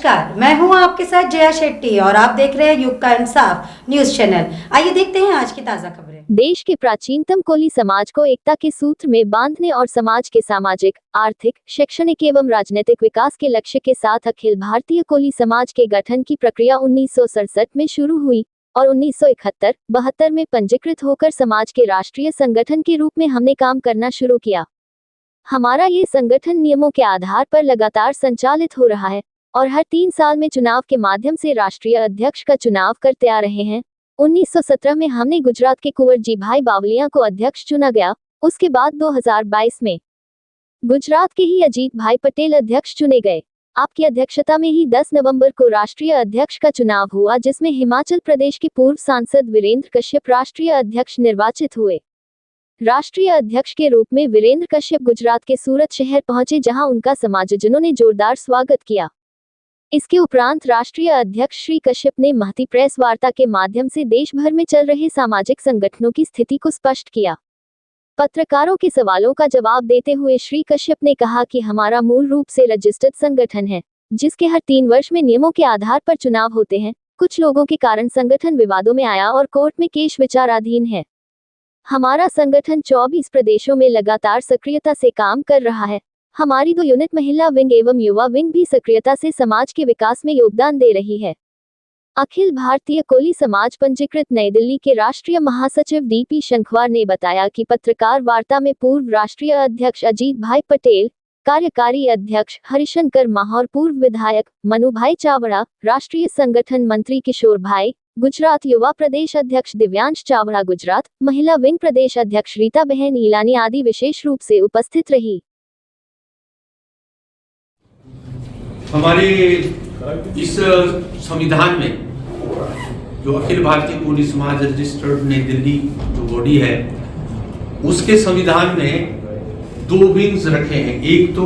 नमस्कार, मैं हूं आपके साथ जया शेट्टी और आप देख रहे हैं युग का इंसाफ न्यूज चैनल। आइए देखते हैं आज की ताजा खबरें। देश के प्राचीनतम कोली समाज को एकता के सूत्र में बांधने और समाज के सामाजिक, आर्थिक, शैक्षणिक एवं राजनीतिक विकास के लक्ष्य के साथ अखिल भारतीय कोली समाज के गठन की प्रक्रिया 1967 में शुरू हुई और 1971-72 में पंजीकृत होकर समाज के राष्ट्रीय संगठन के रूप में हमने काम करना शुरू किया। हमारा ये संगठन नियमों के आधार पर लगातार संचालित हो रहा है और हर 3 साल में चुनाव के माध्यम से राष्ट्रीय अध्यक्ष का चुनाव करते आ रहे हैं। 1917 में हमने गुजरात के कुंवर जी भाई बावलिया को अध्यक्ष चुना गया। उसके बाद 2022 में गुजरात के ही अजीत भाई पटेल अध्यक्ष चुने गए। आपकी अध्यक्षता में ही 10 नवंबर को राष्ट्रीय अध्यक्ष का चुनाव हुआ, जिसमें हिमाचल प्रदेश के पूर्व सांसद वीरेंद्र कश्यप राष्ट्रीय अध्यक्ष निर्वाचित हुए। राष्ट्रीय अध्यक्ष के रूप में वीरेंद्र कश्यप गुजरात के सूरत शहर पहुंचे, जहां उनका समाजजनों ने जोरदार स्वागत किया। इसके उपरांत राष्ट्रीय अध्यक्ष श्री कश्यप ने महती प्रेस वार्ता के माध्यम से देश भर में चल रहे सामाजिक संगठनों की स्थिति को स्पष्ट किया। पत्रकारों के सवालों का जवाब देते हुए श्री कश्यप ने कहा कि हमारा मूल रूप से रजिस्टर्ड संगठन है, जिसके हर 3 वर्ष में नियमों के आधार पर चुनाव होते हैं। कुछ लोगों के कारण संगठन विवादों में आया और कोर्ट में केस विचाराधीन है। हमारा संगठन 24 प्रदेशों में लगातार सक्रियता से काम कर रहा है। हमारी 2 यूनिट महिला विंग एवं युवा विंग भी सक्रियता से समाज के विकास में योगदान दे रही है। अखिल भारतीय कोली समाज पंजीकृत नई दिल्ली के राष्ट्रीय महासचिव डीपी शंखवार ने बताया कि पत्रकार वार्ता में पूर्व राष्ट्रीय अध्यक्ष अजीत भाई पटेल, कार्यकारी अध्यक्ष हरिशंकर माहौर, पूर्व विधायक मनु भाई चावड़ा, राष्ट्रीय संगठन मंत्री किशोर भाई, गुजरात युवा प्रदेश अध्यक्ष दिव्यांश चावड़ा गुजरात, महिला विंग प्रदेश अध्यक्ष रीता बहन ईलानी आदि विशेष रूप से उपस्थित रही। हमारे इस संविधान में जो अखिल भारतीय कोली समाज रजिस्टर्ड नई दिल्ली जो बॉडी है, उसके संविधान में 2 विंग्स रखे हैं, एक तो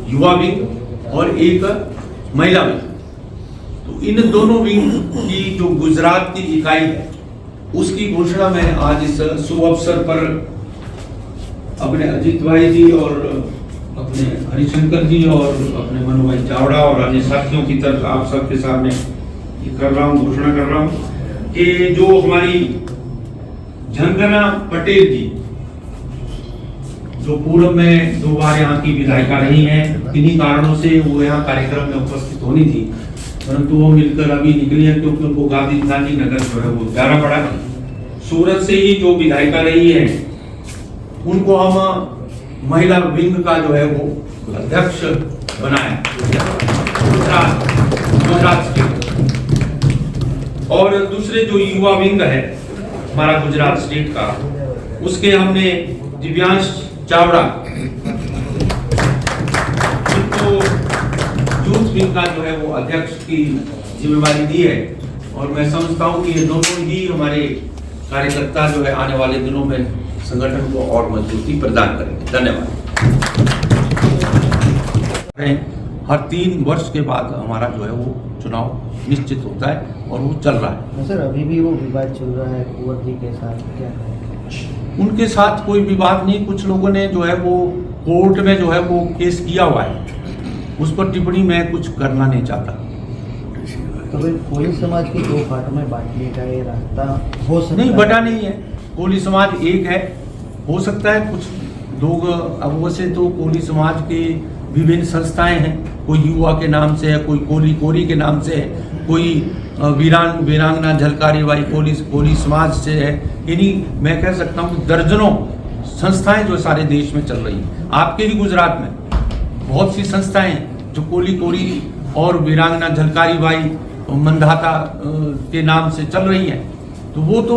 युवा विंग और एक महिला विंग। तो इन दोनों विंग की जो गुजरात की इकाई है, उसकी घोषणा मैं आज इस शुभ अवसर पर अपने अजीत भाई जी और अपने हरिशंकर जी और अपने मनु भाई चावड़ा और अन्य साथियों की तरफ आप सबके सामने ये कर रहा हूँ, घोषणा कर रहा हूँ कि जो हमारी झंगना पटेल जी, जो पूर्व में 2 बार यहाँ की विधायिका रही हैं, किन्हीं कारणों से वो यहाँ कार्यक्रम में उपस्थित होनी थी, परंतु वो मिलकर अभी निकली है क्योंकि उनको गांधी नगर जो है वो जाना पड़ा। सूरत से ही जो विधायिका रही है, उनको हम महिला विंग का जो है वो अध्यक्ष बनाया गुजरात स्टेट। और दूसरे जो युवा विंग है हमारा गुजरात स्टेट का, उसके हमने दिव्यांश चावड़ा, उनको यूथ विंग का जो है वो अध्यक्ष की जिम्मेवारी दी है। और मैं समझता हूँ कि ये दोनों ही हमारे कार्यकर्ता जो है आने वाले दिनों में संगठन को और मजबूती प्रदान करेंगे। धन्यवाद। हर 3 वर्ष के बाद हमारा जो है वो चुनाव निश्चित होता है और वो चल रहा है। सर, अभी भी वो विवाद चल रहा है कुंवर जी के साथ, क्या कहें? उनके साथ कोई विवाद नहीं, कुछ लोगों ने जो है वो कोर्ट में जो है वो केस किया हुआ है, उस पर टिप्पणी मैं कुछ करना नहीं चाहता। तो भाई कोली समाज की 2 पार्टों में बांटने का ये रास्ता हो सकता नहीं, बटा नहीं है। कोली समाज एक है, हो सकता है कुछ लोग, अब वैसे तो कोली समाज के विभिन्न संस्थाएं हैं, कोई युवा के नाम से है, कोई कोली कोरी के नाम से है, कोई वीरांगना झलकारी बाई कोली समाज से है। इन्हीं मैं कह सकता हूँ दर्जनों संस्थाएं जो सारे देश में चल रही हैं। आपके ही गुजरात में बहुत सी संस्थाएं हैं जो कोली कोरी और वीरांगना झलकारी बाई मंधाता के नाम से चल रही हैं। तो वो तो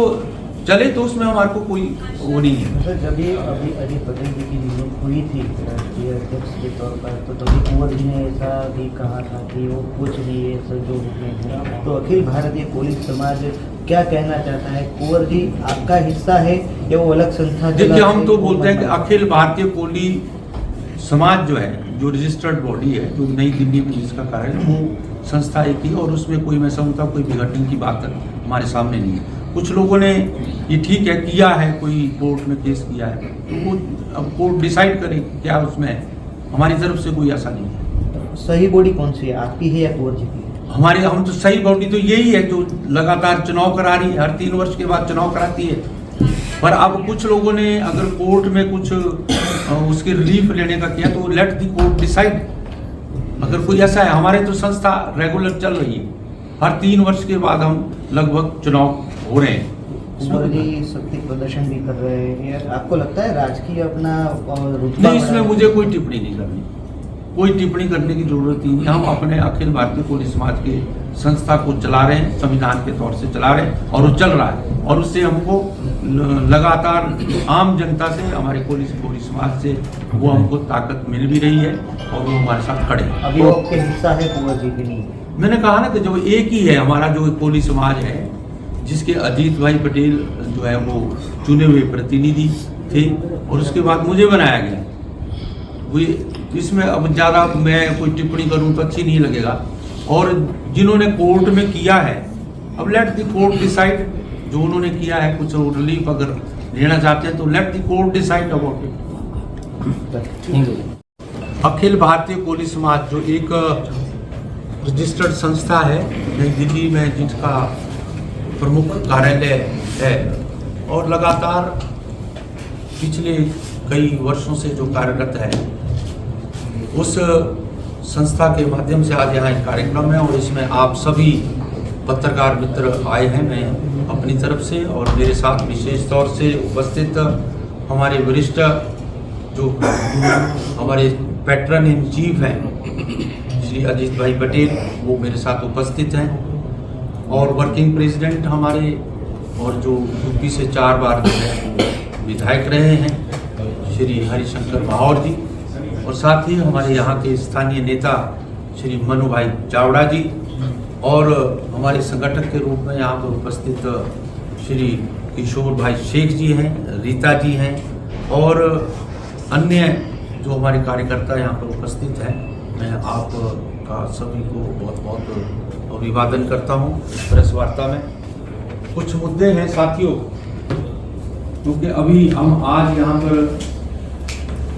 चले, तो उसमें हमारे को कोई वो नहीं है। सर, जब ये अभी अजीत पटेल जी की नियुक्ति हुई थी राष्ट्रीय अध्यक्ष के तौर पर, तो तभी कुंवर जी ने ऐसा भी कहा था कि वो कुछ नहीं है सर जो हैं। तो अखिल भारतीय कोली समाज क्या कहना चाहता है? कुंवर जी आपका हिस्सा है या वो अलग संस्था? देखिए, हम तो बोलते हैं कि अखिल भारतीय कोली समाज जो है, जो रजिस्टर्ड बॉडी है, जो नई दिल्ली में जिसका कार्य, वो संस्था एक ही, और उसमें कोई मैं समझता कोई विघटन की बात हमारे सामने नहीं है। कुछ लोगों ने ये ठीक है किया है, कोई कोर्ट में केस किया है, तो वो अब कोर्ट डिसाइड करे क्या उसमें है। हमारी तरफ से कोई ऐसा नहीं है। सही बॉडी कौन सी है, आपकी है या कुंवर जी की? हम तो सही बॉडी तो यही है जो लगातार चुनाव करा रही है, हर 3 वर्ष के बाद चुनाव कराती है। पर अब कुछ लोगों ने अगर कोर्ट में कुछ उसके रिलीफ लेने का किया तो लेट द कोर्ट डिसाइड। अगर कोई ऐसा है, हमारे तो संस्था रेगुलर चल रही है, हर 3 वर्ष के बाद हम लगभग चुनाव हो रहे हैं। कुंवर जी शक्ति प्रदर्शन भी कर रहे हैं, आपको लगता है राजकीय अपना रुतबा नहीं, इसमें मुझे कोई टिप्पणी नहीं करनी, कोई टिप्पणी करने की जरूरत ही नहीं। हम अपने अखिल भारतीय कोली समाज के संस्था को चला रहे हैं, संविधान के तौर से चला रहे हैं और वो चल रहा है, और उससे हमको लगातार आम जनता से, हमारे कोली समाज से वो हमको ताकत मिल भी रही है और वो हमारे साथ खड़े हैं। अभी वो आपके हिस्सा है कुंवर जी की नहीं? मैंने कहा ना कि जो एक ही है हमारा जो कोली समाज है, जिसके अजीत भाई पटेल जो है वो चुने हुए प्रतिनिधि थे और उसके बाद मुझे बनाया गया। वो इसमें अब ज़्यादा मैं कोई टिप्पणी करूं तो अच्छी नहीं लगेगा। और जिन्होंने कोर्ट में किया है, अब लेट द कोर्ट डिसाइड, जो उन्होंने किया है कुछ रिलीफ अगर लेना चाहते हैं तो let the court decide about it. Akhil Bharatiya Koli समाज जो एक रजिस्टर्ड संस्था है नई दिल्ली में, जिसका प्रमुख कार्यालय है और लगातार पिछले कई वर्षों से जो कार्यरत है, उस संस्था के माध्यम से आज यहाँ एक कार्यक्रम है और इसमें आप सभी पत्रकार मित्र आए हैं। मैं अपनी तरफ से और मेरे साथ विशेष तौर से उपस्थित हमारे वरिष्ठ जो हमारे पैट्रन इन चीफ हैं श्री अजीत भाई पटेल, वो मेरे साथ उपस्थित हैं, और वर्किंग प्रेसिडेंट हमारे और जो यूपी से 4 बार जो है विधायक रहे हैं श्री हरिशंकर माहौर जी, और साथ ही हमारे यहाँ के स्थानीय नेता श्री मनु भाई चावड़ा जी, और हमारे संगठक के रूप में यहाँ पर उपस्थित श्री किशोर भाई शेख जी हैं, रीता जी हैं, और अन्य जो हमारे कार्यकर्ता यहाँ पर उपस्थित हैं। मैं आपका सभी को बहुत बहुत अभिवादन करता हूँ प्रेस वार्ता में। कुछ मुद्दे हैं साथियों, क्योंकि अभी हम आज यहाँ पर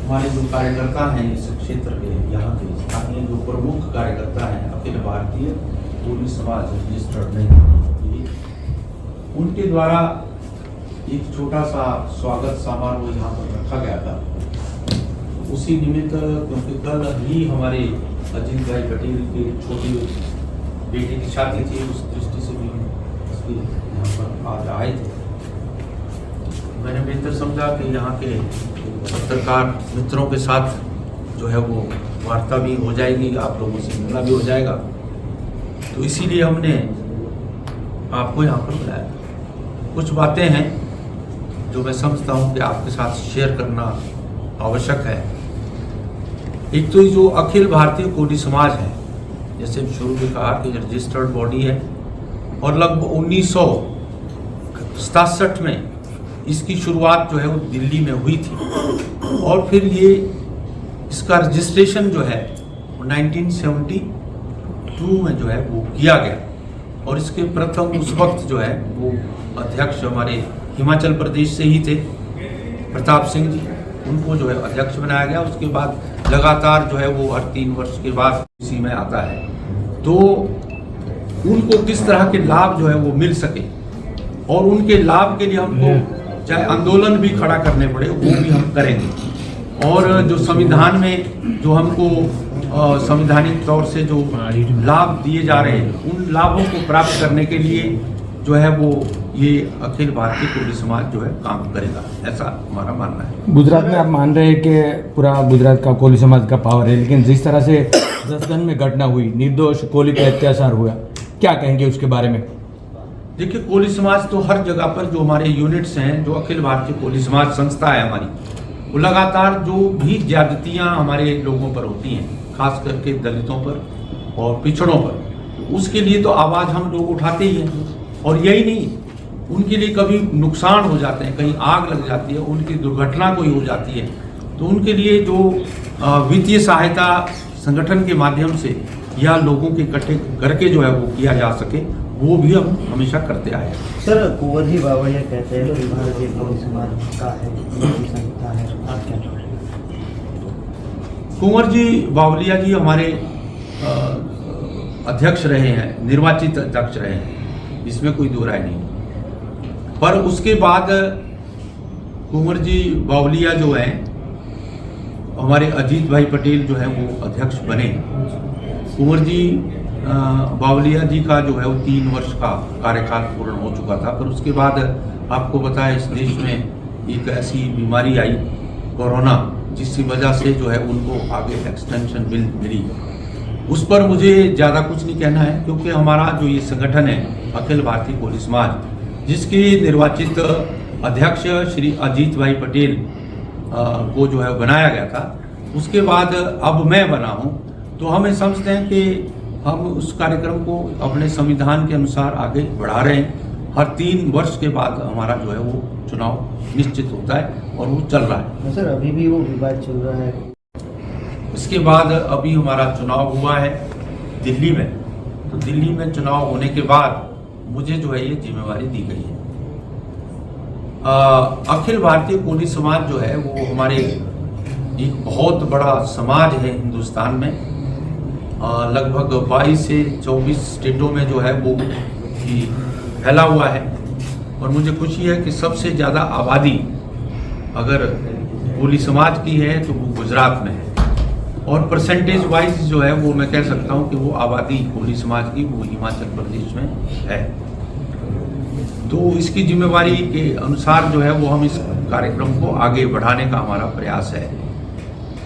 हमारे जो कार्यकर्ता हैं इस क्षेत्र के, यहाँ के स्थानीय जो प्रमुख कार्यकर्ता हैं अखिल भारतीय कोली समाज रजिस्टर्ड नहीं, उनके द्वारा एक छोटा सा स्वागत समारोह यहाँ पर रखा गया था। उसी निमित्त, क्योंकि कल ही हमारे अजीत भाई पटेल के छोटी बेटे की शादी थी, उस दृष्टि से भी इसलिए यहाँ पर आज आए थे। मैंने बेहतर समझा कि यहाँ के पत्रकार मित्रों के साथ जो है वो वार्ता भी हो जाएगी, आप लोगों से मिलना भी हो जाएगा, तो इसीलिए हमने आपको यहाँ पर बुलाया। कुछ बातें हैं जो मैं समझता हूँ कि आपके साथ शेयर करना आवश्यक है। एक तो जो अखिल भारतीय कोली समाज है, जैसे शुरू में कहा कि रजिस्टर्ड बॉडी है और लगभग 1967 में इसकी शुरुआत जो है वो दिल्ली में हुई थी, और फिर ये इसका रजिस्ट्रेशन जो है 1972 में जो है वो किया गया, और इसके प्रथम उस वक्त जो है वो अध्यक्ष हमारे हिमाचल प्रदेश से ही थे, प्रताप सिंह जी, उनको जो है अध्यक्ष बनाया गया। उसके बाद लगातार जो है वो हर 3 वर्ष के बाद इसी में आता है, तो उनको किस तरह के लाभ जो है वो मिल सके, और उनके लाभ के लिए हमको चाहे आंदोलन भी खड़ा करने पड़े वो भी हम करेंगे। और जो संविधान में जो हमको संवैधानिक तौर से जो लाभ दिए जा रहे हैं, उन लाभों को प्राप्त करने के लिए जो है वो ये अखिल भारतीय कोली समाज जो है काम करेगा, ऐसा हमारा मानना है। गुजरात में आप मान रहे हैं कि पूरा गुजरात का कोली समाज का पावर है, लेकिन जिस तरह से जसदन में घटना हुई, निर्दोष कोली पे अत्याचार हुआ, क्या कहेंगे उसके बारे में? देखिए, कोली समाज तो हर जगह पर जो हमारे यूनिट्स हैं, जो अखिल भारतीय कोली समाज संस्था है हमारी, वो लगातार जो भी ज्यादतियाँ हमारे लोगों पर होती हैं, खास करके दलितों पर और पिछड़ों पर, उसके लिए तो आवाज़ हम लोग उठाते ही हैं। और यही नहीं, उनके लिए कभी नुकसान हो जाते हैं, कहीं आग लग जाती है, उनकी दुर्घटना कोई हो जाती है, तो उनके लिए जो वित्तीय सहायता संगठन के माध्यम से या लोगों के इकट्ठे करके जो है वो किया जा सके, वो भी हम हमेशा करते आए हैं। सर, कुंवर जी बावड़िया कहते हैं कि भारतीय कोली समाज का है, संस्था है, आप क्या कहें? कुंवर जी बावलिया जी हमारे अध्यक्ष रहे हैं, निर्वाचित अध्यक्ष रहे हैं, इसमें कोई दो राय नहीं। पर उसके बाद कुंवर जी बावलिया जो हैं, हमारे अजीत भाई पटेल जो है वो अध्यक्ष बने। कुंवर जी बावलिया जी का जो है वो 3 वर्ष का कार्यकाल पूर्ण हो चुका था। पर उसके बाद आपको पता है इस देश में एक ऐसी बीमारी आई कोरोना, जिसकी वजह से जो है उनको आगे एक्सटेंशन मिली। उस पर मुझे ज़्यादा कुछ नहीं कहना है, क्योंकि हमारा जो ये संगठन है अखिल भारतीय कोली समाज, जिसके निर्वाचित अध्यक्ष श्री अजीत भाई पटेल को जो है बनाया गया था, उसके बाद अब मैं बना हूँ, तो हम ये समझते हैं कि हम उस कार्यक्रम को अपने संविधान के अनुसार आगे बढ़ा रहे हैं। हर 3 वर्ष के बाद हमारा जो है वो चुनाव निश्चित होता है और वो चल रहा है। सर अभी भी वो विवाद चल रहा है। इसके बाद अभी हमारा चुनाव हुआ है दिल्ली में, तो दिल्ली में चुनाव होने के बाद मुझे जो है ये जिम्मेवारी दी गई है। अखिल भारतीय कोली समाज जो है वो हमारे एक बहुत बड़ा समाज है हिंदुस्तान में। लगभग 22 से 24 स्टेटों में जो है वो फैला हुआ है, और मुझे खुशी है कि सबसे ज़्यादा आबादी अगर कोली समाज की है तो वो गुजरात में है, और परसेंटेज वाइज जो है वो मैं कह सकता हूँ कि वो आबादी कोली समाज की वो हिमाचल प्रदेश में है। तो इसकी जिम्मेवारी के अनुसार जो है वो हम इस कार्यक्रम को आगे बढ़ाने का हमारा प्रयास है।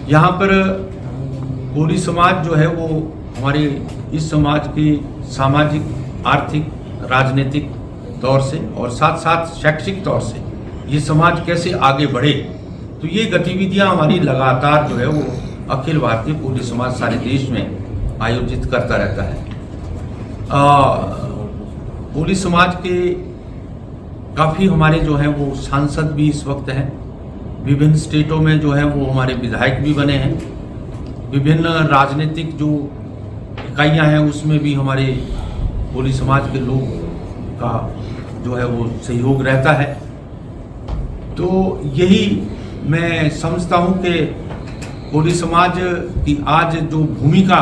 यहाँ पर कोली समाज जो है वो हमारे इस समाज के सामाजिक, आर्थिक, राजनीतिक तौर से और साथ साथ शैक्षिक तौर से ये समाज कैसे आगे बढ़े, तो ये गतिविधियां हमारी लगातार जो है वो अखिल भारतीय कोली समाज सारे देश में आयोजित करता रहता है। कोली समाज के काफ़ी हमारे जो हैं वो सांसद भी इस वक्त हैं, विभिन्न स्टेटों में जो है वो हमारे विधायक भी बने हैं, विभिन्न राजनीतिक जो इकाइयां हैं उसमें भी हमारे कोली समाज के लोग का जो है वो सहयोग रहता है। तो यही मैं समझता हूं कि कोली समाज की आज जो भूमिका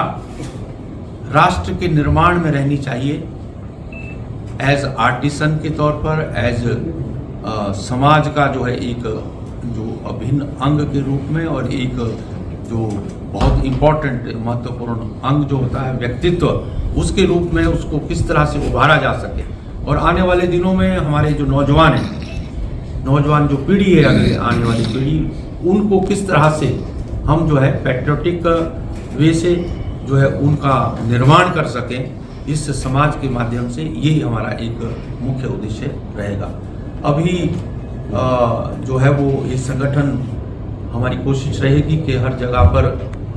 राष्ट्र के निर्माण में रहनी चाहिए, एज आर्टिसन के तौर पर, एज समाज का जो है एक जो अभिन्न अंग के रूप में, और एक जो बहुत इम्पोर्टेंट महत्वपूर्ण अंग जो होता है व्यक्तित्व, उसके रूप में उसको किस तरह से उभारा जा सके। और आने वाले दिनों में हमारे जो नौजवान हैं, नौजवान जो पीढ़ी है, अगले आने वाली पीढ़ी, उनको किस तरह से हम जो है पैट्रियोटिक वे से जो है उनका निर्माण कर सकें इस समाज के माध्यम से, यही हमारा एक मुख्य उद्देश्य रहेगा। अभी जो है वो ये संगठन, हमारी कोशिश रहेगी कि हर जगह पर,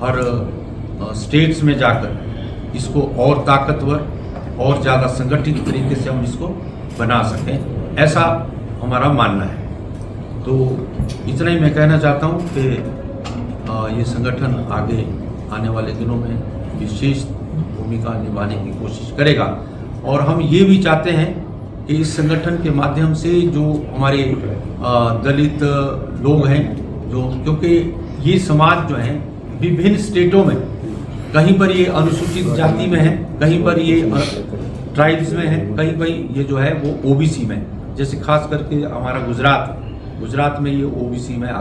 हर स्टेट्स में जाकर इसको और ताकतवर और ज़्यादा संगठित तरीके से हम इसको बना सकें, ऐसा हमारा मानना है। तो इतना ही मैं कहना चाहता हूँ कि ये संगठन आगे आने वाले दिनों में विशेष भूमिका निभाने की कोशिश करेगा, और हम ये भी चाहते हैं कि इस संगठन के माध्यम से जो हमारे दलित लोग हैं, जो क्योंकि ये समाज जो है विभिन्न स्टेटों में, कहीं पर ये अनुसूचित जाति में है, कहीं पर ये ट्राइब्स में है, कहीं पर ये जो है वो ओबीसी में, जैसे खास करके हमारा गुजरात में ये ओबीसी में आता है।